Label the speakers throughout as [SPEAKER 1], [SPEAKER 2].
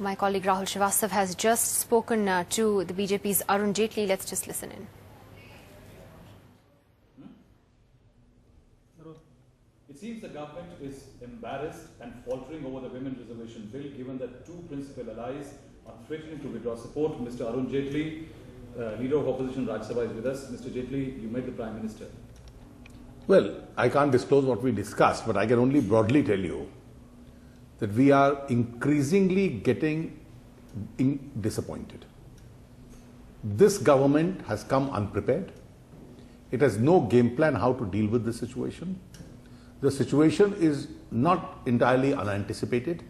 [SPEAKER 1] My colleague Rahul Srivastav has just spoken to the BJP's Arun Jaitley. Let's just listen in.
[SPEAKER 2] It seems the government is embarrassed and faltering over the women reservation bill, given that two principal allies are threatening to withdraw support. Mr. Arun Jaitley, leader of opposition Rajya Sabha, is with us. Mr. Jaitley, you met the Prime Minister.
[SPEAKER 3] Well, I can't disclose what we discussed, but I can only broadly tell you that we are increasingly getting disappointed. This government has come unprepared. It has no game plan how to deal with the situation. The situation is not entirely unanticipated.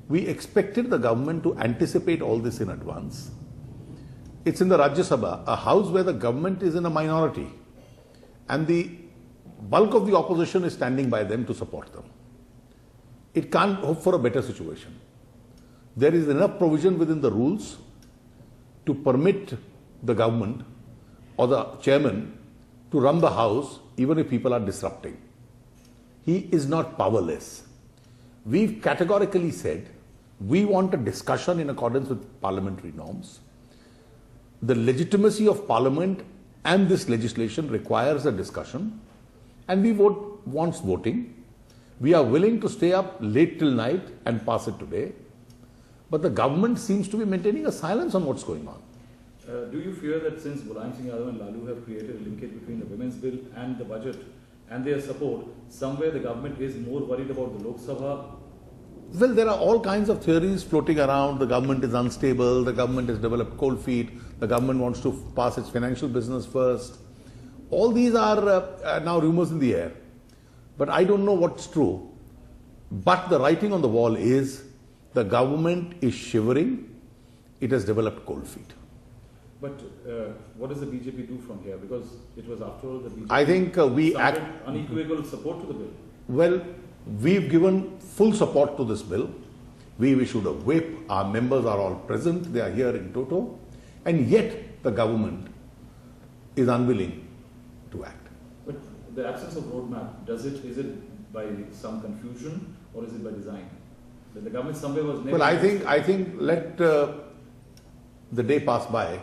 [SPEAKER 3] We expected the government to anticipate all this in advance. It's in the Rajya Sabha, a house where the government is in a minority, and the bulk of the opposition is standing by them to support them. It can't hope for a better situation. There is enough provision within the rules to permit the government or the chairman to run the house even if people are disrupting. He is not powerless. We've categorically said we want a discussion in accordance with parliamentary norms. The legitimacy of parliament and this legislation requires a discussion, and we wants voting. We are willing to stay up late till night and pass it today. But the government seems to be maintaining a silence on what's going on.
[SPEAKER 2] Do you fear that since Mulayam Singh Yadav and Lalu have created a linkage between the women's bill and the budget and their support, somewhere the government is more worried about the Lok Sabha?
[SPEAKER 3] Well, there are all kinds of theories floating around. The government is unstable. The government has developed cold feet. The government wants to pass its financial business first. All these are now rumors in the air. But I don't know what's true. But the writing on the wall is the government is shivering. It has developed cold feet.
[SPEAKER 2] But what does the BJP do from here? Because it was after all the BJP
[SPEAKER 3] I think we act
[SPEAKER 2] unequivocal support to the bill.
[SPEAKER 3] Well, we've given full support to this bill. We've issued a whip. Our members are all present. They are here in toto. And yet the government is unwilling to act.
[SPEAKER 2] But the absence of roadmap, is it by some confusion or is it by design? That the government somewhere was never...
[SPEAKER 3] Well, I think let the day pass by,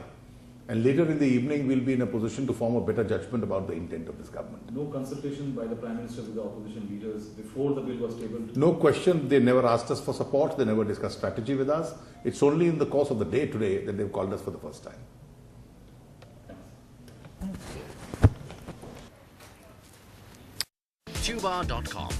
[SPEAKER 3] and later in the evening we'll be in a position to form a better judgment about the intent of this government.
[SPEAKER 2] No consultation by the Prime Minister with the opposition leaders before the bill was tabled?
[SPEAKER 3] No question. They never asked us for support. They never discussed strategy with us. It's only in the course of the day today that they've called us for the first time.
[SPEAKER 2] Thanks.
[SPEAKER 4] Tuba.com